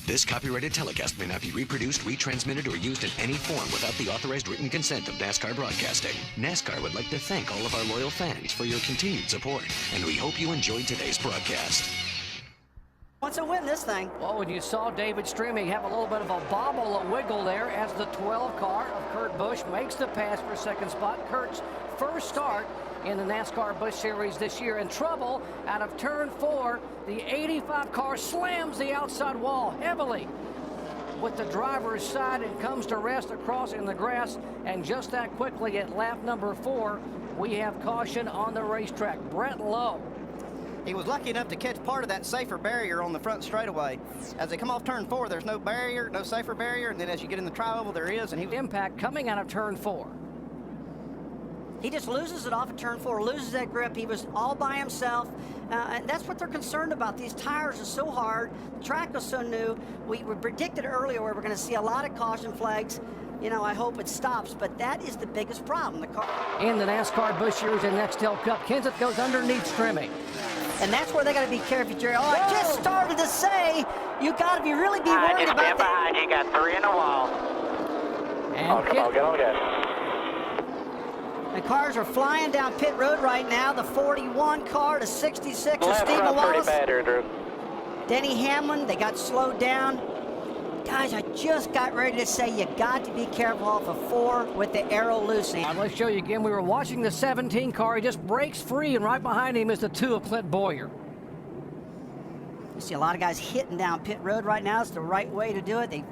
This copyrighted telecast may not be reproduced, retransmitted, or used in any form without the authorized written consent of NASCAR Broadcasting. NASCAR would like to thank all of our loyal fans for your continued support, and we hope you enjoyed today's broadcast. Wants to win this thing. Well, when you saw David Streaming have a little bit of a bobble, a wiggle there as the 12 car of Kurt Busch makes the pass for second spot. Kurt's first start in the NASCAR Busch Series this year. In trouble out of turn 4. The 85 car slams the outside wall heavily with the driver's side and comes to rest across in the grass. And just that quickly at lap number 4, we have caution on the racetrack. Brett Lowe. He was lucky enough to catch part of that safer barrier on the front straightaway. As they come off turn 4, there's no barrier, no safer barrier, and then as you get in the tri-oval, there is. And Impact coming out of turn 4. He just loses it off of turn 4, loses that grip. He was all by himself. And that's what they're concerned about. These tires are so hard. The track was so new. We predicted earlier where we're going to see a lot of caution flags. You know, I hope it stops, but that is the biggest problem. The car in the NASCAR Busch Series and Nextel Cup, Kenseth goes underneath Streaming. And that's where they got to be careful, Jerry. Oh, I just started to say, you got to be really be worried about that. Behind you, got 3 in the wall. And come on, get on gas. The cars are flying down pit road right now. The 41 car to 66 of Stephen Wallace. Bad here, Drew. Denny Hamlin, they got slowed down. Guys, I just got ready to say you got to be careful off of 4 with the arrow loose. Let's show you again. We were watching the 17 car. He just breaks free, and right behind him is the 2 of Clint Boyer. You see a lot of guys hitting down pit road right now. It's the right way to do it. They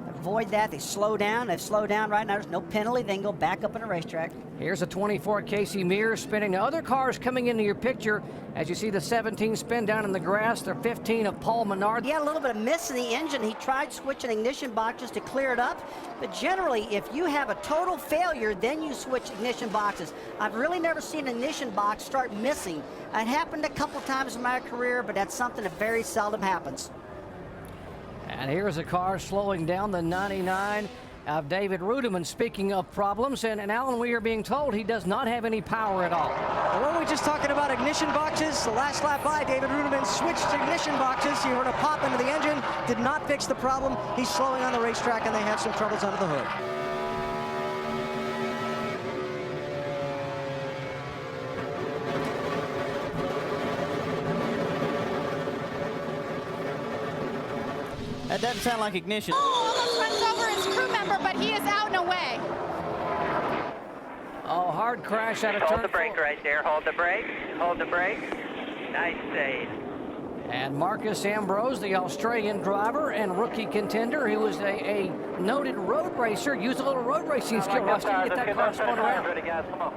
avoid that. They slow down. They've slowed down right now. There's no penalty. They can go back up on the racetrack. Here's a 24 Casey Mears spinning. The other cars coming into your picture as you see the 17 spin down in the grass. The 15 of Paul Menard. He had a little bit of miss in the engine. He tried switching ignition boxes to clear it up. But generally, if you have a total failure, then you switch ignition boxes. I've really never seen an ignition box start missing. It happened a couple times in my career, but that's something that very seldom happens. And here's a car slowing down, the 99 of David Rudiman. Speaking of problems, and Alan, we are being told he does not have any power at all. Well, weren't we just talking about ignition boxes? The last lap by, David Rudiman switched ignition boxes. You heard a pop into the engine, did not fix the problem. He's slowing on the racetrack, and they have some troubles under the hood. that doesn't sound like ignition. Oh, almost runs over his crew member, but he is out and away. Oh, hard crash out of turn. Hold the brake right there. Hold the brake. Hold the brake. Nice save. And Marcus Ambrose, the Australian driver and rookie contender, who was a noted road racer, used a little road racing skill, Rusty, to get that car spun around. Ready, guys, come on.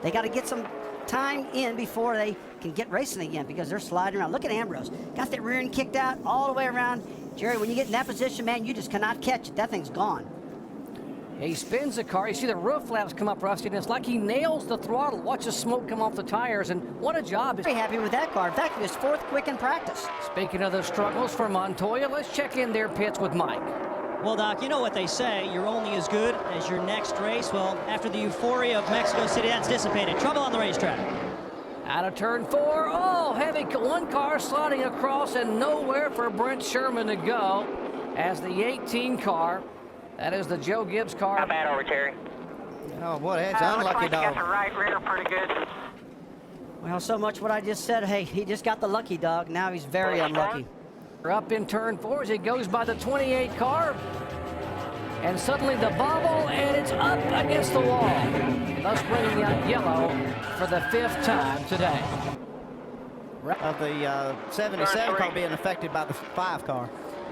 They got to get some time in before they can get racing again because they're sliding around. Look at Ambrose. Got that rear end kicked out all the way around. Jerry, when you get in that position, man, you just cannot catch it. That thing's gone. He spins the car. You see the roof flaps come up, Rusty, and it's like he nails the throttle. Watch the smoke come off the tires, and what a job. Very happy with that car. In fact, it was fourth quick in practice. Speaking of the struggles for Montoya, let's check in their pits with Mike. Well, Doc, you know what they say, you're only as good as your next race. Well, after the euphoria of Mexico City, that's dissipated. Trouble on the racetrack. Out of turn 4, oh, heavy one car sliding across and nowhere for Brent Sherman to go as the 18 car. That is the Joe Gibbs car. How bad over, Terry? Oh, boy, that's unlucky looks like dog. you got the right rear pretty good. Well, so much what I just said. Hey, he just got the lucky dog. Now he's very unlucky. We're up in turn 4 as he goes by the 28 car. And suddenly the bobble, and it's up against the wall. Thus bringing out yellow for the 5th time today. Of the 77 car being affected by the 5 car.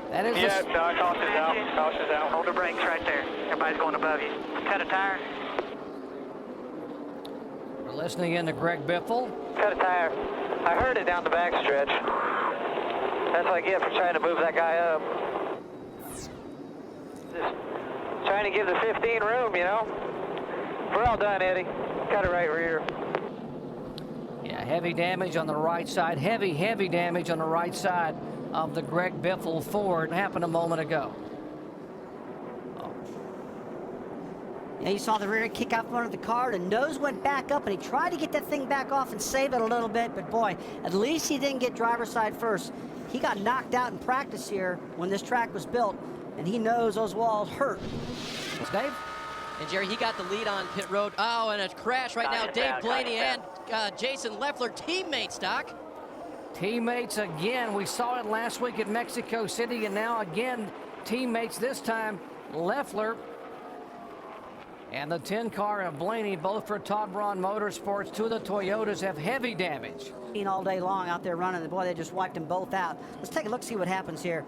That is Yeah, caution's out. Caution's out. Hold the brakes right there. Everybody's going above you. Cut a tire. We're listening in to Greg Biffle. Cut a tire. I heard it down the back stretch. That's what I get for trying to move that guy up. Just trying to give the 15 room, you know. We're all done, Eddie. Cut it right rear. Yeah, heavy damage on the right side. Heavy damage on the right side of the Greg Biffle Ford. Happened a moment ago. Yeah, you saw the rear end kick out from under the car. The nose went back up, and he tried to get that thing back off and save it a little bit. But boy, at least he didn't get driver's side first. He got knocked out in practice here when this track was built, and he knows those walls hurt. Dave? And Jerry, he got the lead on pit road. Oh, and a crash right now. Dave Blaney and Jason Leffler, teammates, Doc. Teammates again. We saw it last week at Mexico City, and now again, teammates this time. Leffler and the 10 car of Blaney, both for Todd Braun Motorsports. Two of the Toyotas have heavy damage. All day long out there running, boy, they just wiped them both out. Let's take a look, see what happens here.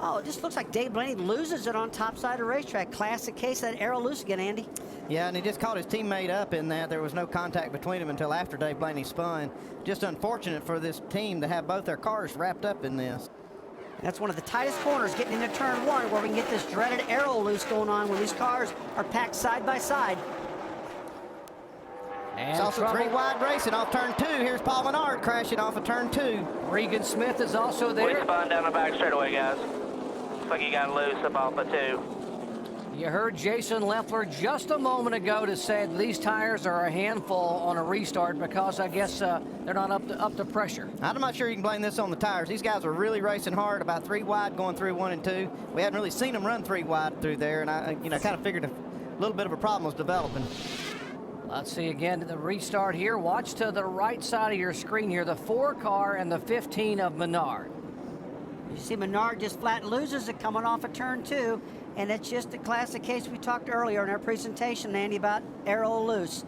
Oh, it just looks like Dave Blaney loses it on top side of the racetrack. Classic case of that arrow loose again, Andy. Yeah, and he just caught his teammate up in that. There was no contact between them until after Dave Blaney spun. Just unfortunate for this team to have both their cars wrapped up in this. That's one of the tightest corners getting into turn one, where we can get this dreaded arrow loose going on when these cars are packed side by side. And it's also three wide racing off turn two. Here's Paul Menard crashing off of turn two. Regan Smith is also there. We spun down the back straightaway, guys. Looks like he got loose up off of two. You heard Jason Leffler just a moment ago to say these tires are a handful on a restart because I guess they're not up to pressure. I'm not sure you can blame this on the tires. These guys were really racing hard, about 3 wide going through 1 and 2. We hadn't really seen them run 3 wide through there, and I kind of figured a little bit of a problem was developing. Let's see again the restart here. Watch to the right side of your screen here, the 4 car and the 15 of Menard. You see Menard just flat loses it coming off of turn 2, and it's just a classic case we talked earlier in our presentation, Andy, about arrow loose.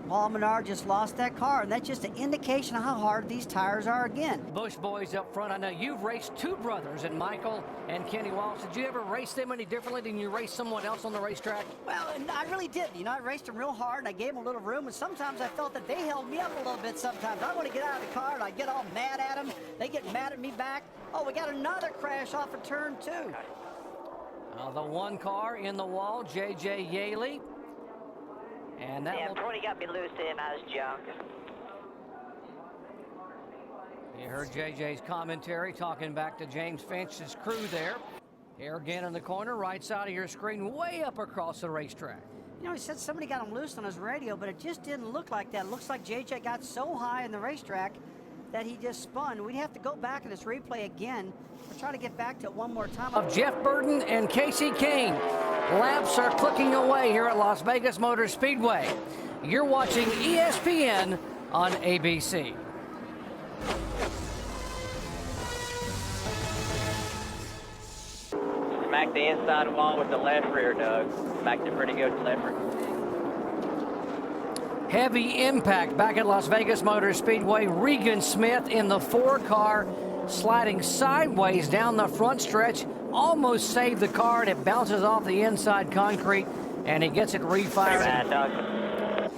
Paul Menard just lost that car, and that's just an indication of how hard these tires are again. Busch boys up front. I know you've raced 2 brothers, and Michael and Kenny Wallace. Did you ever race them any differently than you race someone else on the racetrack? Well, I really did. I raced them real hard, and I gave them a little room, and sometimes I felt that they held me up a little bit sometimes. I want to get out of the car, and I get all mad at them. They get mad at me back. Oh, we got another crash off of turn 2. The 1 car in the wall, J.J. Yaley. And that will... 20 got me loose to him. I was junk. You heard JJ's commentary talking back to James Finch's crew there. Here again in the corner, right side of your screen, way up across the racetrack. He said somebody got him loose on his radio, but it just didn't look like that. It looks like JJ got so high in the racetrack that he just spun. We'd have to go back in this replay again. We'll try to get back to it one more time. Of Jeff Burton and Casey Kane. Laps are clicking away here at Las Vegas Motor Speedway. You're watching ESPN on ABC. Smacked the inside wall with the left rear, Doug. Smacked it pretty good with the left rear. Heavy impact back at Las Vegas Motor Speedway. Regan Smith in the 4 car sliding sideways down the front stretch. Almost saved the car, and it bounces off the inside concrete, and he gets it refired.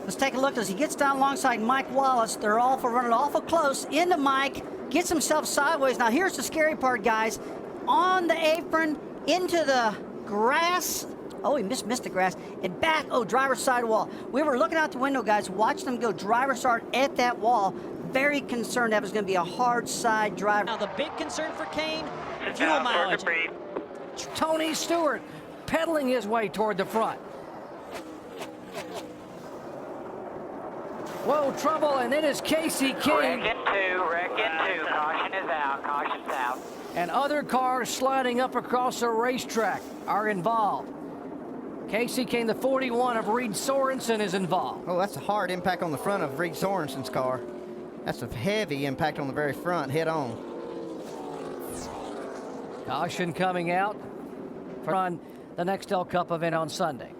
Let's take a look as he gets down alongside Mike Wallace. They're all for running awful close into Mike. Gets himself sideways. Now here's the scary part, guys. On the apron, into the grass. Oh, he missed the grass. And back, driver's side wall. We were looking out the window, guys, watching them go driver's side at that wall. Very concerned that was going to be a hard side drive. Now the big concern for Kane, fuel mileage. Tony Stewart pedaling his way toward the front. Whoa, trouble, and it is Casey Kane. Wreck in 2, caution is out, caution's out. And other cars sliding up across the racetrack are involved. Casey Kane, the 41 of Reed Sorensen, is involved. Oh, that's a hard impact on the front of Reed Sorensen's car. That's a heavy impact on the very front, head on. Caution coming out for the Nextel Cup event on Sunday.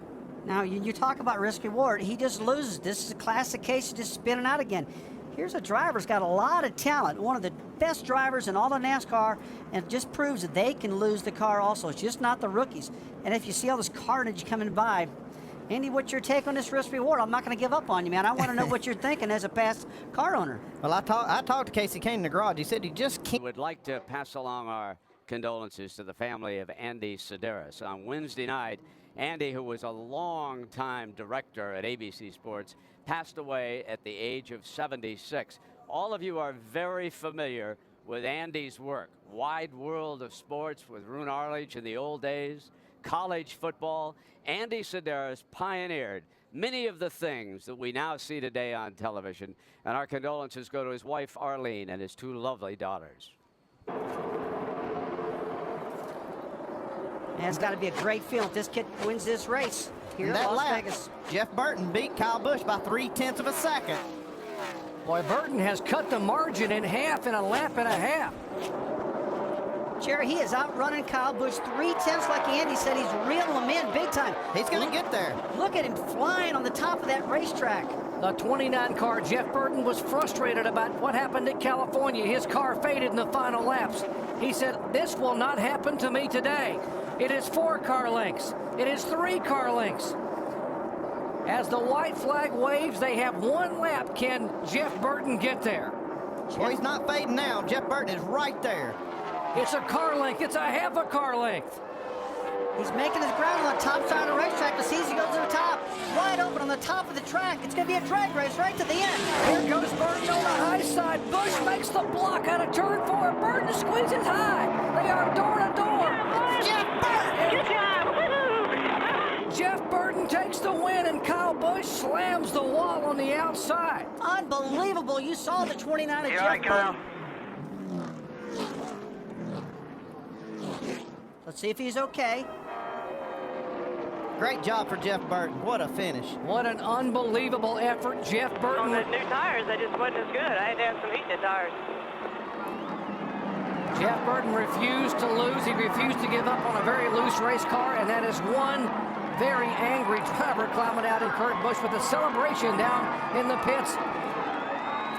Now, you talk about risk reward. He just loses. This is a classic case of just spinning out again. Here's a driver who's got a lot of talent, one of the best drivers in all of NASCAR, and it just proves that they can lose the car also. It's just not the rookies. And if you see all this carnage coming by, Andy, what's your take on this risk reward? I'm not going to give up on you, man. I want to know what you're thinking as a past car owner. Well, I talked to Casey Kane in the garage. He said he just can't. Would like to pass along our condolences to the family of Andy Sedaris. On Wednesday night, Andy, who was a long-time director at ABC Sports, passed away at the age of 76. All of you are very familiar with Andy's work. Wide world of sports with Roone Arledge in the old days, college football. Andy Sedaris pioneered many of the things that we now see today on television. And our condolences go to his wife, Arlene, and his 2 lovely daughters. And it's got to be a great feeling if this kid wins this race here In in that Las lap, Vegas. Jeff Burton beat Kyle Busch by 0.3 of a second. Boy, Burton has cut the margin in half in a lap and a half. Jerry, he is outrunning Kyle Busch 0.3, like Andy said. He's reeling him in big time. He's going to get there. Look at him flying on the top of that racetrack. The 29 car, Jeff Burton, was frustrated about what happened at California. His car faded in the final laps. He said, this will not happen to me today. It is 4 car lengths. It is 3 car lengths. As the white flag waves, they have 1 lap. Can Jeff Burton get there? Well, he's not fading now. Jeff Burton is right there. It's a car length. It's a half a car length. He's making his ground on the top side of the racetrack. As soon as he goes to the top, wide open on the top of the track. It's going to be a drag race right to the end. Here goes Burton on the high side. Busch makes the block out of turn 4. Burton squeezes high. They are door to door. Jeff Burton! Good job. Woo-hoo. Jeff Burton takes the win, and Kyle Busch slams the wall on the outside. Unbelievable. You saw the 29 of Jeff Burton. Let's see if he's okay. Great job for Jeff Burton. What a finish. What an unbelievable effort. Jeff On Burton. the new tires, I just wasn't as good. I had to have some heat in the tires. Jeff Burton refused to lose. He refused to give up on a very loose race car, and that is one very angry driver climbing out in Kurt Busch with a celebration down in the pits.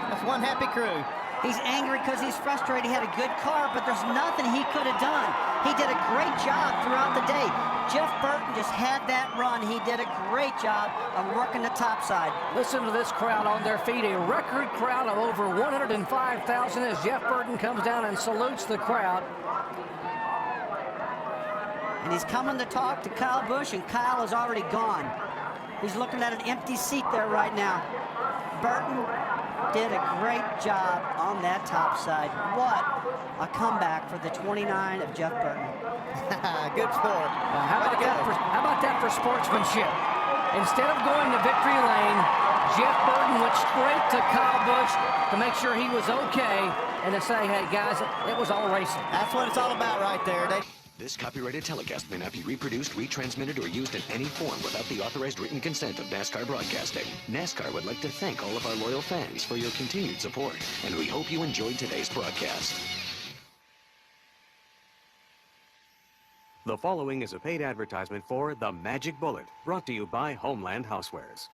That's one happy crew. He's angry because he's frustrated. He had a good car, but there's nothing he could have done. He did a great job throughout the day. Jeff Burton just had that run. He did a great job of working the top side. Listen to this crowd on their feet. A record crowd of over 105,000 as Jeff Burton comes down and salutes the crowd. And he's coming to talk to Kyle Busch, and Kyle is already gone. He's looking at an empty seat there right now. Burton did a great job on that top side. What a comeback for the 29 of Jeff Burton. Good sport. How about that for sportsmanship? Instead of going to victory lane, Jeff Burton went straight to Kyle Busch to make sure he was okay and to say, hey, guys, it was all racing. That's what it's all about right there. This copyrighted telecast may not be reproduced, retransmitted, or used in any form without the authorized written consent of NASCAR Broadcasting. NASCAR would like to thank all of our loyal fans for your continued support, and we hope you enjoyed today's broadcast. The following is a paid advertisement for The Magic Bullet, brought to you by Homeland Housewares.